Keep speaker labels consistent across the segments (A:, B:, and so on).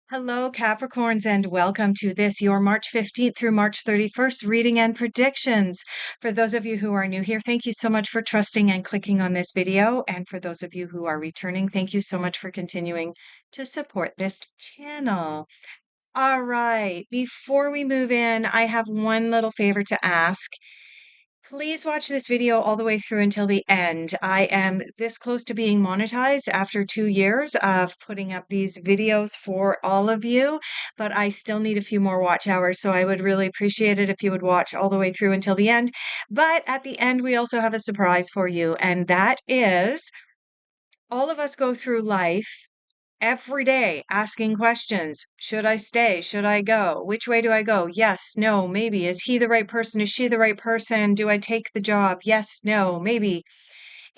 A: Hello, Capricorns, and welcome to this, your March 15th through March 31st reading and predictions. For those of you who are new here, thank you so much for trusting and clicking on this video. And for those of you who are returning, thank you so much for continuing to support this channel. All right, before we move in, I have one little favor to ask. Please watch this video all the way through until the end. I am this close to being monetized after 2 years of putting up these videos for all of you, but I still need a few more watch hours, so I would really appreciate it if you would watch all the way through until the end. But at the end, we also have a surprise for you, and that is all of us go through life every day asking questions. Should I stay? Should I go? Which way do I go? Yes, no, maybe. Is he the right person? Is she the right person? Do I take the job? Yes, no, maybe.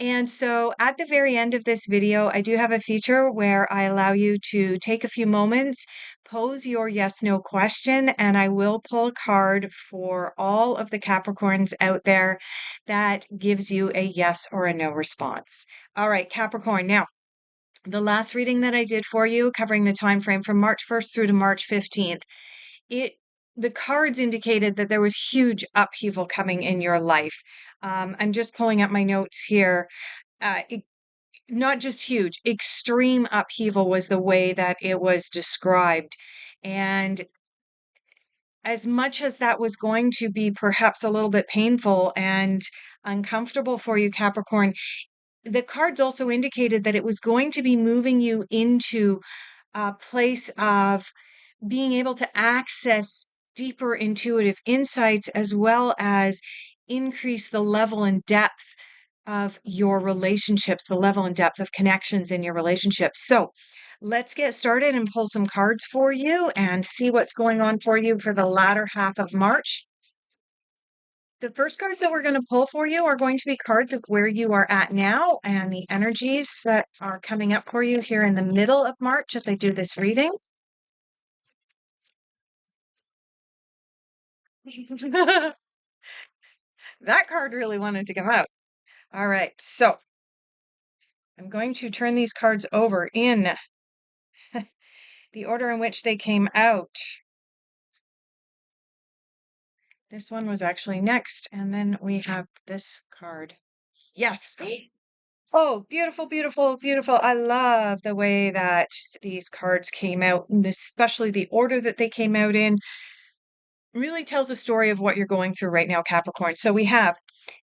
A: And so at the very end of this video, I do have a feature where I allow you to take a few moments, pose your yes, no question, and I will pull a card for all of the Capricorns out there that gives you a yes or a no response. All right, Capricorn. Now, the last reading that I did for you, covering the time frame from March 1st through to March 15th, it the cards indicated that there was huge upheaval coming in your life. I'm just pulling up my notes here. Not just huge, extreme upheaval was the way that it was described. And as much as that was going to be perhaps a little bit painful and uncomfortable for you, Capricorn, the cards also indicated that it was going to be moving you into a place of being able to access deeper intuitive insights as well as increase the level and depth of your relationships, the level and depth of connections in your relationships. So let's get started and pull some cards for you and see what's going on for you for the latter half of March. The first cards that we're going to pull for you are going to be cards of where you are at now and the energies that are coming up for you here in the middle of March as I do this reading. That card really wanted to come out. All right, so I'm going to turn these cards over in the order in which they came out. This one was actually next, and then we have this card. Yes. Oh, beautiful, beautiful, beautiful. I love the way that these cards came out, and especially the order that they came out in really tells a story of what you're going through right now, Capricorn. So we have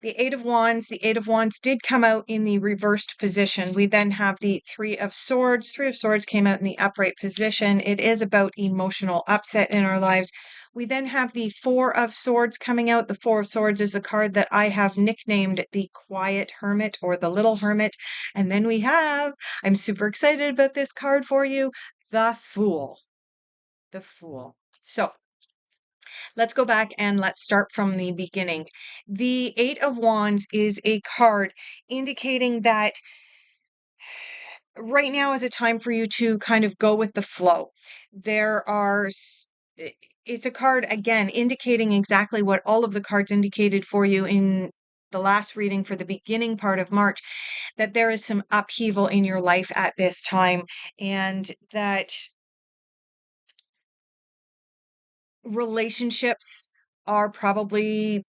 A: the Eight of Wands. The Eight of Wands did come out in the reversed position. We then have the Three of Swords. Three of Swords came out in the upright position. It is about emotional upset in our lives. We then have the Four of Swords coming out. The Four of Swords is a card that I have nicknamed the Quiet Hermit or the Little Hermit. And then we have, I'm super excited about this card for you, the Fool. The Fool. So let's go back and let's start from the beginning. The Eight of Wands is a card indicating that right now is a time for you to kind of go with the flow. There are, it's a card again indicating exactly what all of the cards indicated for you in the last reading for the beginning part of March, that there is some upheaval in your life at this time and that relationships are probably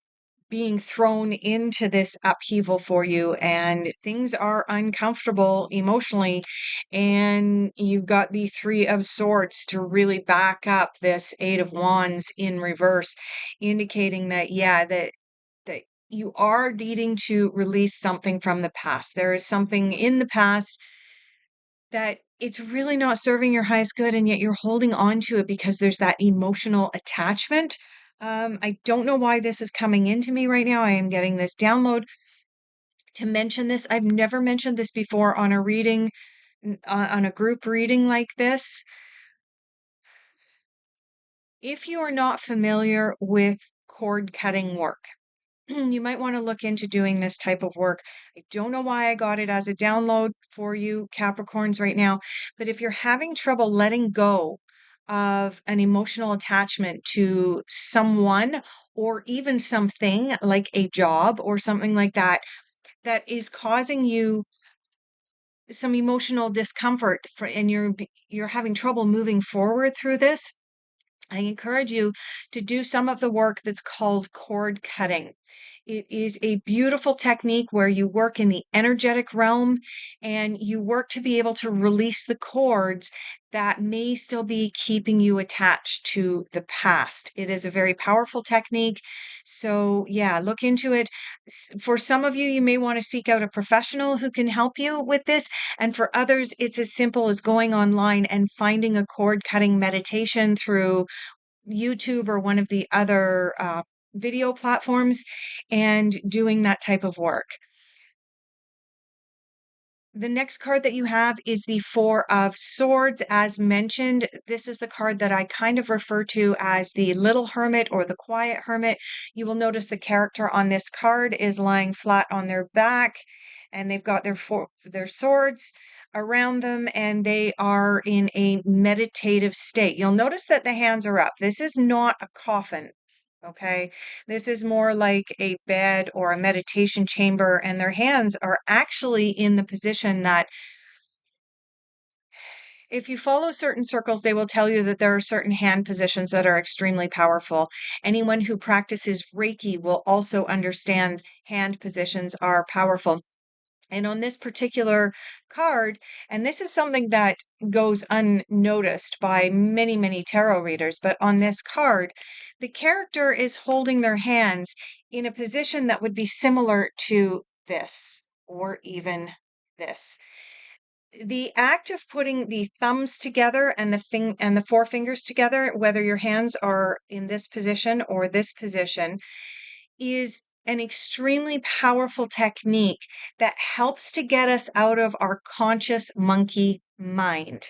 A: being thrown into this upheaval for you and things are uncomfortable emotionally, and you've got the Three of Swords to really back up this Eight of Wands in reverse, indicating that that you are needing to release something from the past. There is something in the past that it's really not serving your highest good, and yet you're holding on to it because there's that emotional attachment. I don't know why this is coming into me right now. I am getting this download to mention this. I've never mentioned this before on a reading, on a group reading like this. If you are not familiar with cord cutting work, you might want to look into doing this type of work. I don't know why I got it as a download for you Capricorns right now, but if you're having trouble letting go of an emotional attachment to someone or even something like a job or something like that, that is causing you some emotional discomfort and you're having trouble moving forward through this, I encourage you to do some of the work that's called cord cutting. It is a beautiful technique where you work in the energetic realm and you work to be able to release the cords that may still be keeping you attached to the past. It is a very powerful technique. So, yeah, look into it. For some of you, you may want to seek out a professional who can help you with this. And for others, it's as simple as going online and finding a cord cutting meditation through YouTube or one of the other video platforms and doing that type of work. The next card that you have is the Four of Swords. As mentioned, this is the card that I kind of refer to as the little hermit or the quiet hermit. You will notice the character on this card is lying flat on their back and they've got their swords around them and they are in a meditative state. You'll notice that the hands are up. This is not a coffin. Okay. This is more like a bed or a meditation chamber, and their hands are actually in the position that if you follow certain circles, they will tell you that there are certain hand positions that are extremely powerful. Anyone who practices Reiki will also understand hand positions are powerful. And on this particular card, and this is something that goes unnoticed by many, many tarot readers, but on this card, the character is holding their hands in a position that would be similar to this or even this. The act of putting the thumbs together and the four fingers together, whether your hands are in this position or this position, is an extremely powerful technique that helps to get us out of our conscious monkey mind.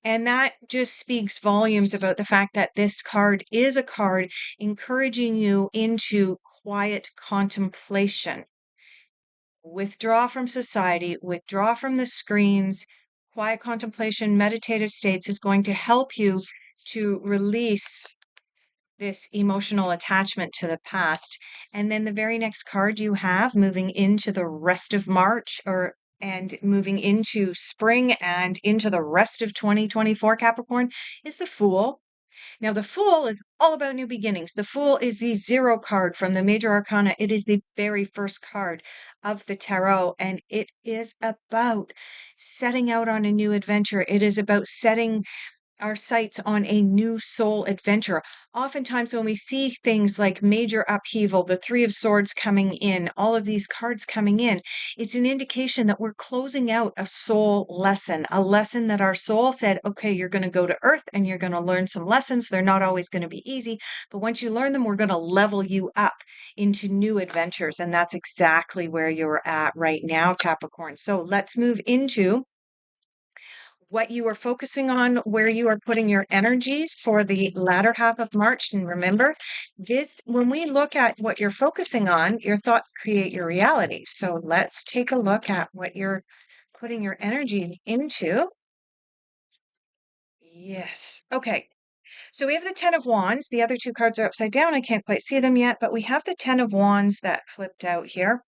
A: And that just speaks volumes about the fact that this card is a card encouraging you into quiet contemplation. Withdraw from society, withdraw from the screens. Quiet contemplation, meditative states is going to help you to release this emotional attachment to the past. And then the very next card you have moving into the rest of March and moving into spring and into the rest of 2024 Capricorn is the Fool. Now, the Fool is all about new beginnings. The Fool is the zero card from the Major Arcana. It is the very first card of the tarot, and it is about setting out on a new adventure. It is about setting our sights on a new soul adventure. Oftentimes, when we see things like major upheaval, the Three of Swords coming in, all of these cards coming in, it's an indication that we're closing out a soul lesson, a lesson that our soul said, okay, you're going to go to Earth and you're going to learn some lessons. They're not always going to be easy, but once you learn them, we're going to level you up into new adventures. And that's exactly where you're at right now, Capricorn. So let's move into what you are focusing on, where you are putting your energies for the latter half of March. And remember, when we look at what you're focusing on, your thoughts create your reality. So let's take a look at what you're putting your energy into. Yes. Okay. So we have the Ten of Wands. The other two cards are upside down. I can't quite see them yet, but we have the Ten of Wands that flipped out here.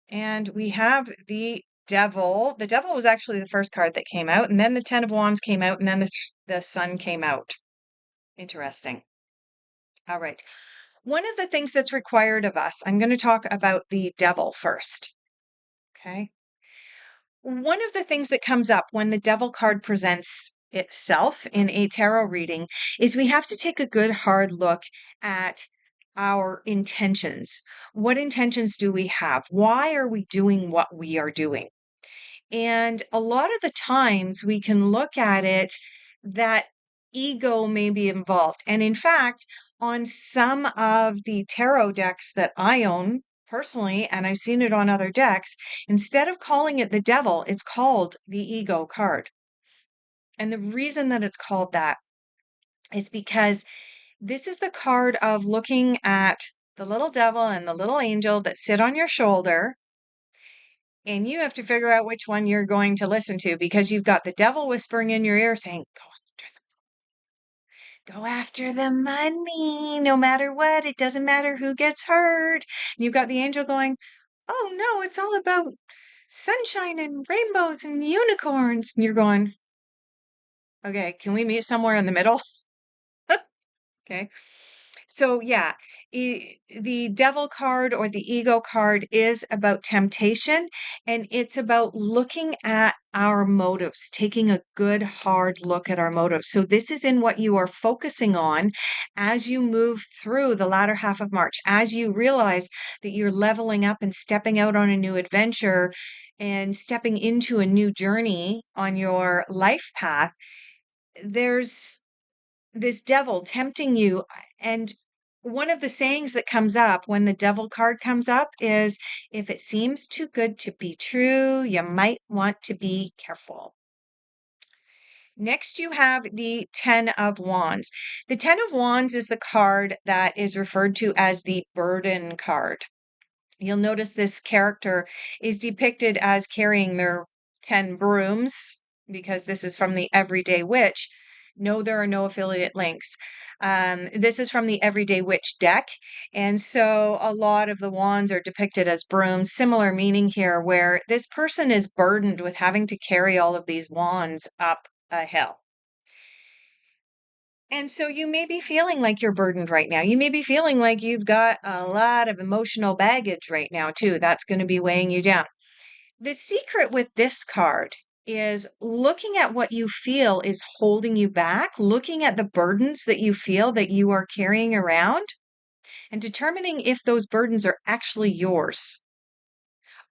A: And we have the Devil. The Devil was actually the first card that came out, and then the Ten of Wands came out, and then the Sun came out. Interesting. All right. One of the things that's required of us, I'm going to talk about the Devil first. Okay. One of the things that comes up when the Devil card presents itself in a tarot reading is we have to take a good hard look at our intentions. What intentions do we have? Why are we doing what we are doing? And a lot of the times we can look at it that ego may be involved. And in fact, on some of the tarot decks that I own personally, and I've seen it on other decks, instead of calling it the devil, it's called the ego card. And the reason that it's called that is because this is the card of looking at the little devil and the little angel that sit on your shoulder, and you have to figure out which one you're going to listen to because you've got the devil whispering in your ear saying, go after the money, no matter what. It doesn't matter who gets hurt. And you've got the angel going, oh no, it's all about sunshine and rainbows and unicorns. And you're going, okay, can we meet somewhere in the middle? Okay. So, yeah, the devil card or the ego card is about temptation, and it's about looking at our motives, taking a good hard look at our motives. So, this is in what you are focusing on as you move through the latter half of March, as you realize that you're leveling up and stepping out on a new adventure and stepping into a new journey on your life path. There's this devil tempting you. And one of the sayings that comes up when the devil card comes up is if it seems too good to be true, you might want to be careful. Next, you have the 10 of Wands. The 10 of Wands is the card that is referred to as the burden card. You'll notice this character is depicted as carrying their 10 brooms because this is from the Everyday Witch. No, there are no affiliate links. This is from the Everyday Witch deck. And so a lot of the wands are depicted as brooms, similar meaning here, where this person is burdened with having to carry all of these wands up a hill. And so you may be feeling like you're burdened right now. You may be feeling like you've got a lot of emotional baggage right now, too. That's going to be weighing you down. The secret with this card is looking at what you feel is holding you back, looking at the burdens that you feel that you are carrying around, and determining if those burdens are actually yours.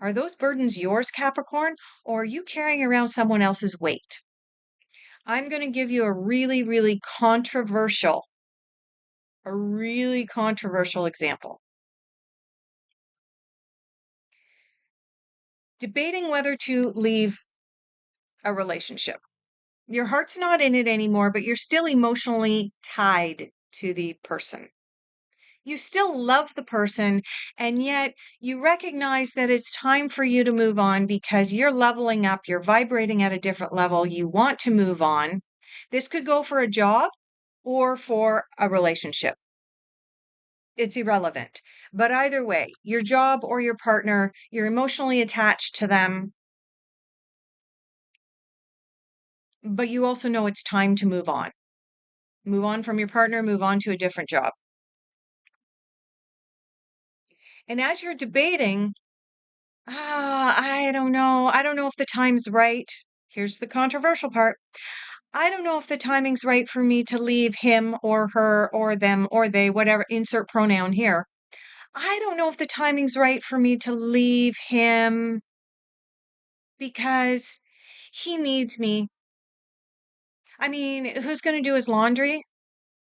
A: Are those burdens yours, Capricorn, or are you carrying around someone else's weight? I'm going to give you a really controversial example. Debating whether to leave a relationship. Your heart's not in it anymore, but you're still emotionally tied to the person. You still love the person, and yet you recognize that it's time for you to move on because you're leveling up, you're vibrating at a different level, you want to move on. This could go for a job or for a relationship. It's irrelevant. But either way, your job or your partner, you're emotionally attached to them, but you also know it's time to move on. Move on from your partner, move on to a different job. And as you're debating, I don't know. I don't know if the time's right. Here's the controversial part. I don't know if the timing's right for me to leave him or her or them or they, whatever, insert pronoun here. I don't know if the timing's right for me to leave him because he needs me. I mean, who's going to do his laundry?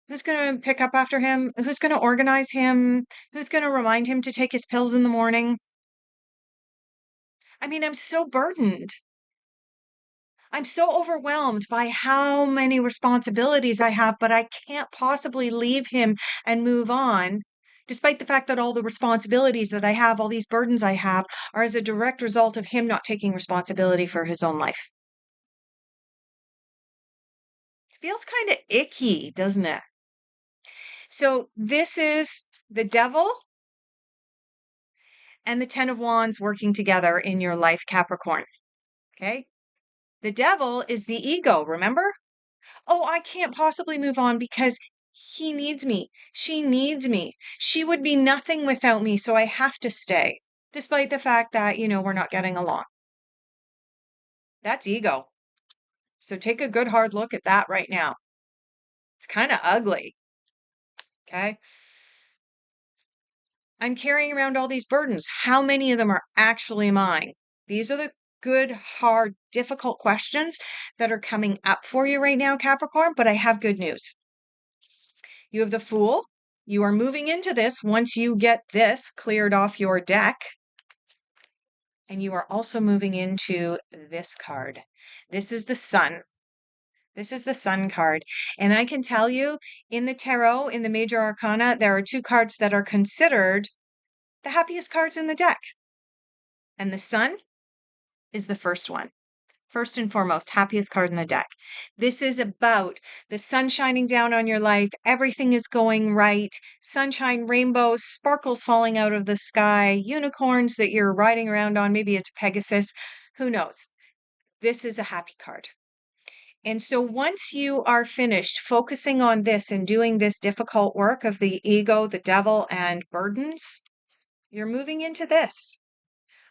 A: Who's going to pick up after him? Who's going to organize him? Who's going to remind him to take his pills in the morning? I mean, I'm so burdened. I'm so overwhelmed by how many responsibilities I have, but I can't possibly leave him and move on, despite the fact that all the responsibilities that I have, all these burdens I have, are as a direct result of him not taking responsibility for his own life. Feels kind of icky, doesn't it? So this is the devil and the 10 of Wands working together in your life, Capricorn. Okay. The devil is the ego, remember? Oh, I can't possibly move on because he needs me. She needs me. She would be nothing without me, so I have to stay, despite the fact that, we're not getting along. That's ego. So take a good hard look at that right now. It's kind of ugly. Okay. I'm carrying around all these burdens. How many of them are actually mine? These are the good, hard, difficult questions that are coming up for you right now, Capricorn. But I have good news. You have the Fool. You are moving into this once you get this cleared off your deck. And you are also moving into this card. This is the Sun. This is the Sun card. And I can tell you in the tarot, in the major arcana, there are two cards that are considered the happiest cards in the deck. And the Sun is the first one. First and foremost, happiest card in the deck. This is about the sun shining down on your life. Everything is going right. Sunshine, rainbows, sparkles falling out of the sky, unicorns that you're riding around on. Maybe it's Pegasus. Who knows? This is a happy card. And so once you are finished focusing on this and doing this difficult work of the ego, the devil, and burdens, you're moving into this.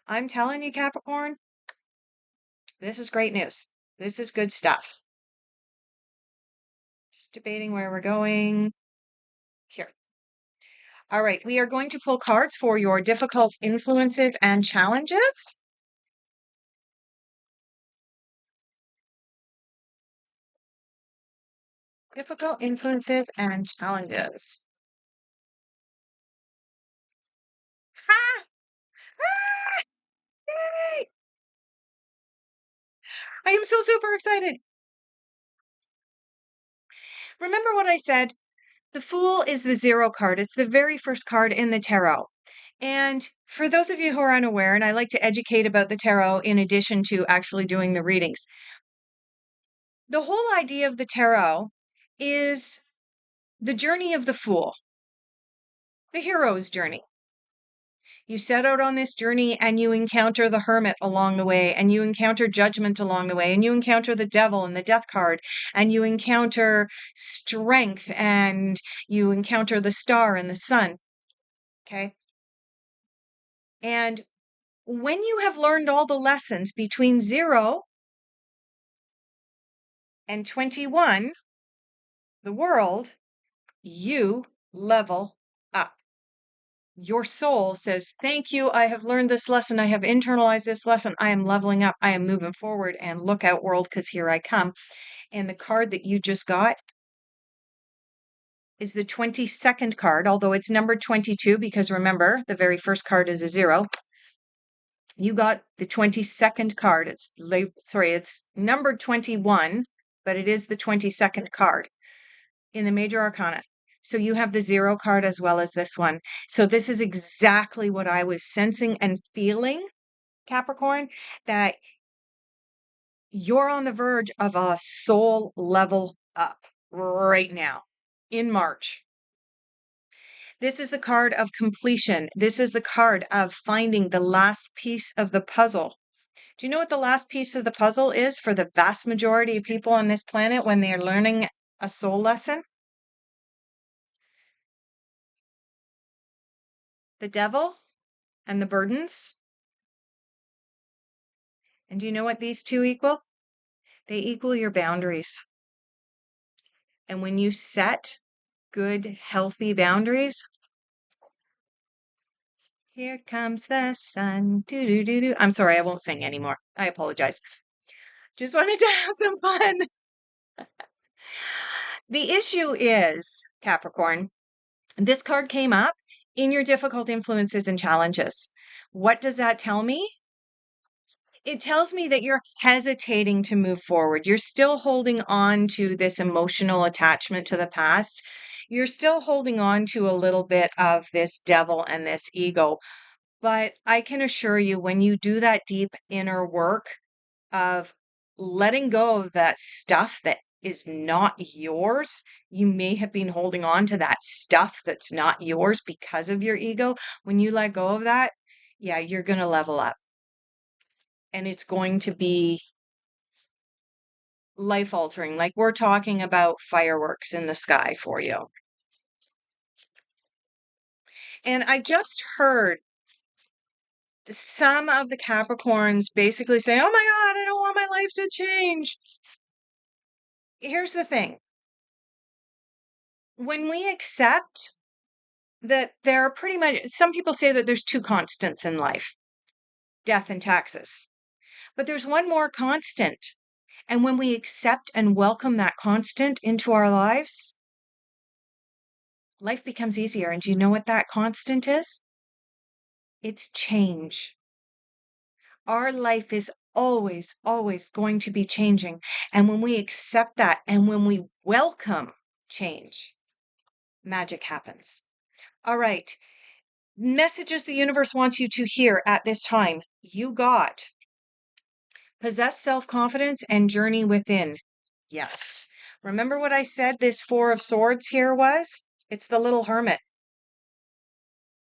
A: I'm telling you, Capricorn, this is great news. This is good stuff. Just debating where we're going here. All right, we are going to pull cards for your difficult influences and challenges. Difficult influences and challenges. Ha! Ah! Yay! I am so super excited. Remember what I said? The Fool is the 0 card. It's the very first card in the tarot. And for those of you who are unaware, and I like to educate about the tarot in addition to actually doing the readings, the whole idea of the tarot is the journey of the Fool, the hero's journey. You set out on this journey and you encounter the hermit along the way, and you encounter judgment along the way, and you encounter the devil and the death card, and you encounter strength, and you encounter the star and the sun. Okay. And when you have learned all the lessons between 0 and 21, the world, you level up. Your soul says, thank you. I have learned this lesson. I have internalized this lesson. I am leveling up. I am moving forward, and look out, world, because here I come. And the card that you just got is the 22nd card, although it's numbered 22, because remember, the very first card is a 0. You got the 22nd card. It's numbered 21, but it is the 22nd card in the major arcana. So you have the 0 card as well as this one. So this is exactly what I was sensing and feeling, Capricorn, that you're on the verge of a soul level up right now in March. This is the card of completion. This is the card of finding the last piece of the puzzle. Do you know what the last piece of the puzzle is for the vast majority of people on this planet when they're learning a soul lesson? The devil and the burdens. And do you know what these two equal? They equal your boundaries. And when you set good, healthy boundaries, here comes the sun. Do do do do. I'm sorry, I won't sing anymore. I apologize. Just wanted to have some fun. The issue is, Capricorn, this card came up in your difficult influences and challenges. What does that tell me? It tells me that you're hesitating to move forward. You're still holding on to this emotional attachment to the past. You're still holding on to a little bit of this devil and this ego. But I can assure you, when you do that deep inner work of letting go of that stuff that is not yours, you may have been holding on to that stuff that's not yours because of your ego. When you let go of that, yeah, you're going to level up. And it's going to be life altering. Like, we're talking about fireworks in the sky for you. And I just heard some of the Capricorns basically say, oh my God, I don't want my life to change. Here's the thing. When we accept that there are pretty much, some people say that there's 2 constants in life, death and taxes. But there's one more constant. And when we accept and welcome that constant into our lives, life becomes easier. And do you know what that constant is? It's change. Our life is always, always going to be changing. And when we accept that and when we welcome change, magic happens. All right. Messages the universe wants you to hear at this time. You got Possess self-confidence and journey within. Yes. Remember what I said this Four of Swords here was? It's the little hermit,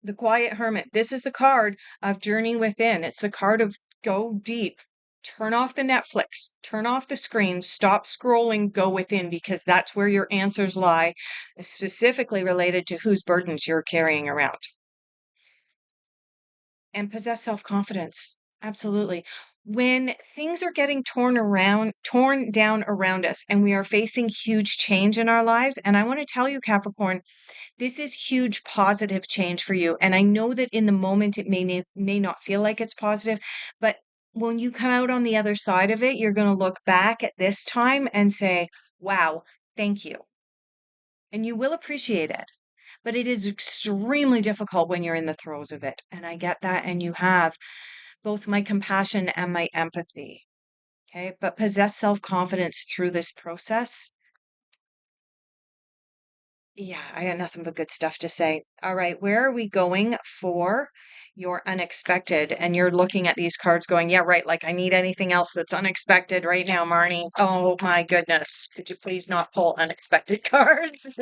A: the quiet hermit. This is the card of journey within. It's the card of go deep. Turn off the Netflix, turn off the screen, stop scrolling, go within, because that's where your answers lie, specifically related to whose burdens you're carrying around. And possess self-confidence. Absolutely. When things are getting torn down around us, and we are facing huge change in our lives, and I want to tell you, Capricorn, this is huge positive change for you. And I know that in the moment it may not feel like it's positive, but when you come out on the other side of it, you're going to look back at this time and say, wow, thank you. And you will appreciate it. But it is extremely difficult when you're in the throes of it. And I get that. And you have both my compassion and my empathy. Okay. But possess self confidence through this process. Yeah, I got nothing but good stuff to say. All right, where are we going for your unexpected? And you're looking at these cards going, yeah, right, like I need anything else that's unexpected right now, Marnie. Oh my goodness. Could you please not pull unexpected cards?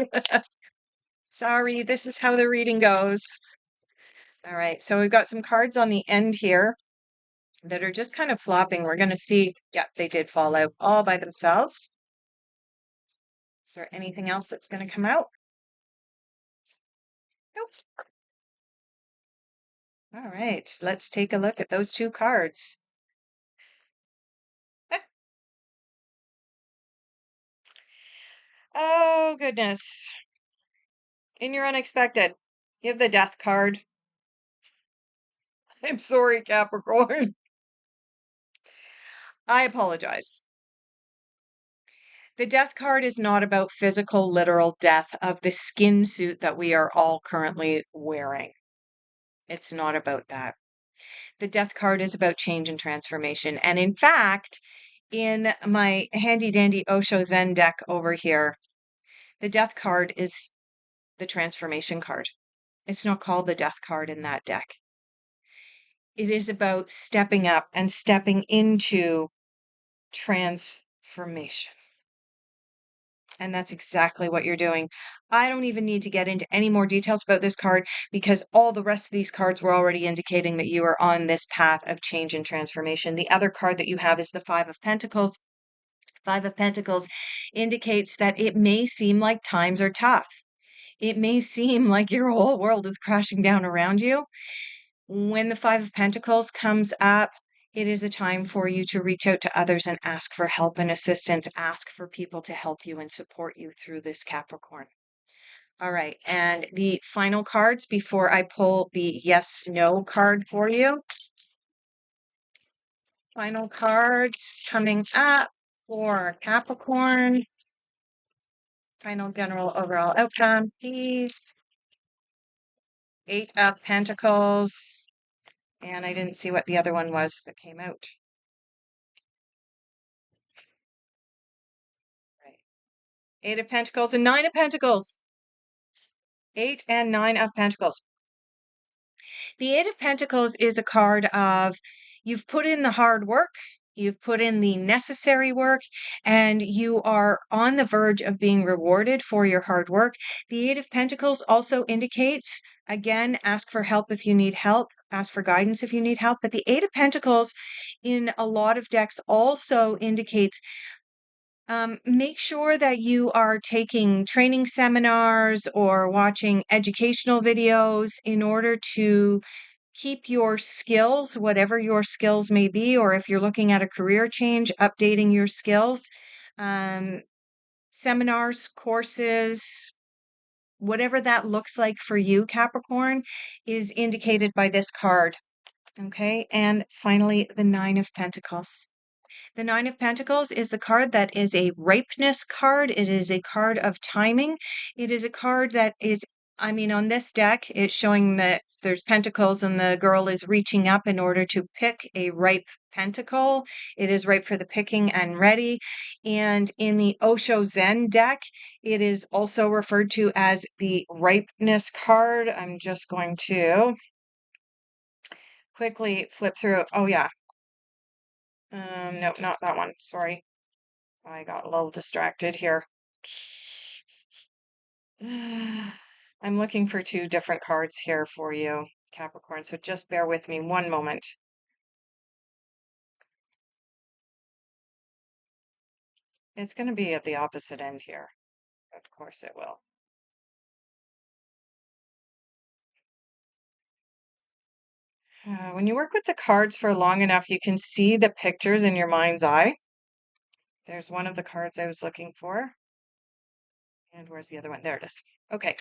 A: Sorry, this is how the reading goes. All right, so we've got some cards on the end here that are just kind of flopping. We're going to see, yeah, they did fall out all by themselves. Is there anything else that's going to come out? Nope. All right, let's take a look at those two cards. Oh, goodness. In your unexpected, you have the death card. I'm sorry, Capricorn. I apologize. The death card is not about physical, literal death of the skin suit that we are all currently wearing. It's not about that. The death card is about change and transformation. And in fact, in my handy dandy Osho Zen deck over here, the death card is the transformation card. It's not called the death card in that deck. It is about stepping up and stepping into transformation. And that's exactly what you're doing. I don't even need to get into any more details about this card because all the rest of these cards were already indicating that you are on this path of change and transformation. The other card that you have is the Five of Pentacles. Five of Pentacles indicates that it may seem like times are tough. It may seem like your whole world is crashing down around you. When the Five of Pentacles comes up, it is a time for you to reach out to others and ask for help and assistance. Ask for people to help you and support you through this, Capricorn. All right. And the final cards before I pull the yes, no card for you. Final cards coming up for Capricorn. Final general overall outcome, please. Eight of Pentacles. And I didn't see what the other one was that came out. Right. Eight of Pentacles and Nine of Pentacles. Eight and Nine of Pentacles. The Eight of Pentacles is a card of you've put in the hard work, you've put in the necessary work, and you are on the verge of being rewarded for your hard work. The Eight of Pentacles also indicates, again, ask for help if you need help, ask for guidance if you need help. But the Eight of Pentacles in a lot of decks also indicates make sure that you are taking training seminars or watching educational videos in order to keep your skills, whatever your skills may be, or if you're looking at a career change, updating your skills. Seminars, courses, whatever that looks like for you, Capricorn, is indicated by this card. Okay. And finally, the Nine of Pentacles. The Nine of Pentacles is the card that is a ripeness card. It is a card of timing. It is a card that is, I mean, on this deck, it's showing that there's pentacles and the girl is reaching up in order to pick a ripe pentacle. It is ripe for the picking and ready. And in the Osho Zen deck, it is also referred to as the ripeness card. I'm just going to quickly flip through. Oh, yeah. Nope, not that one. Sorry. I got a little distracted here. I'm looking for two different cards here for you, Capricorn, so just bear with me one moment. It's going to be at the opposite end here. Of course it will. When you work with the cards for long enough, you can see the pictures in your mind's eye. There's one of the cards I was looking for. And where's the other one? There it is. Okay.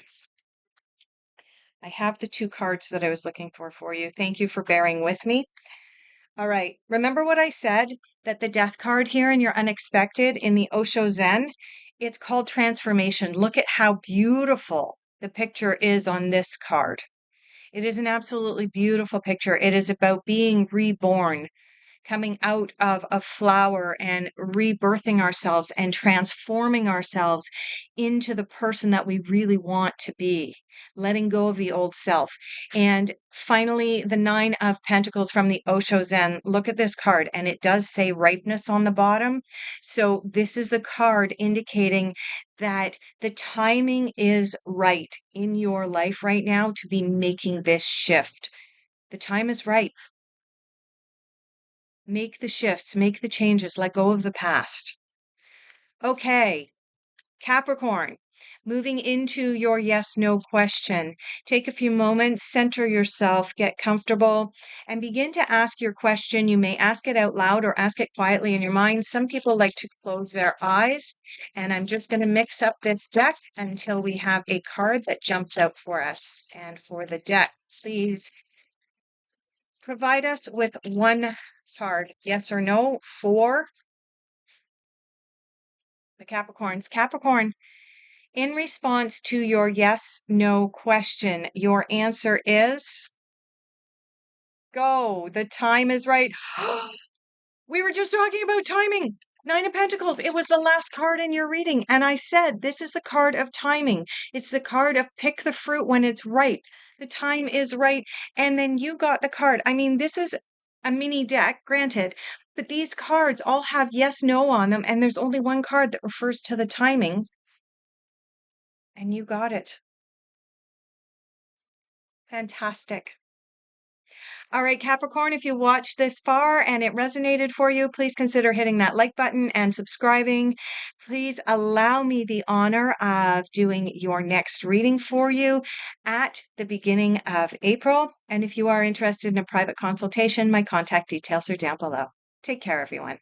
A: I have the two cards that I was looking for you. Thank you for bearing with me. All right. Remember what I said? That the death card here in your unexpected in the Osho Zen, it's called transformation. Look at how beautiful the picture is on this card. It is an absolutely beautiful picture. It is about being reborn, coming out of a flower and rebirthing ourselves and transforming ourselves into the person that we really want to be, letting go of the old self. And finally, the Nine of Pentacles from the Osho Zen. Look at this card, and it does say ripeness on the bottom. So this is the card indicating that the timing is right in your life right now to be making this shift. The time is right. Make the shifts, make the changes, let go of the past. Okay, Capricorn, moving into your yes, no question. Take a few moments, center yourself, get comfortable, and begin to ask your question. You may ask it out loud or ask it quietly in your mind. Some people like to close their eyes, and I'm just going to mix up this deck until we have a card that jumps out for us. And for the deck, please provide us with one card, yes or no, for the Capricorns. Capricorn, in response to your yes, no question, your answer is go. The time is right. We were just talking about timing. Nine of Pentacles. It was the last card in your reading. And I said, this is the card of timing. It's the card of pick the fruit when it's right. The time is right. And then you got the card. I mean, this is a mini deck, granted, but these cards all have yes, no on them. And there's only one card that refers to the timing. And you got it. Fantastic. All right, Capricorn, if you watched this far and it resonated for you, please consider hitting that like button and subscribing. Please allow me the honor of doing your next reading for you at the beginning of April. And if you are interested in a private consultation, my contact details are down below. Take care, everyone.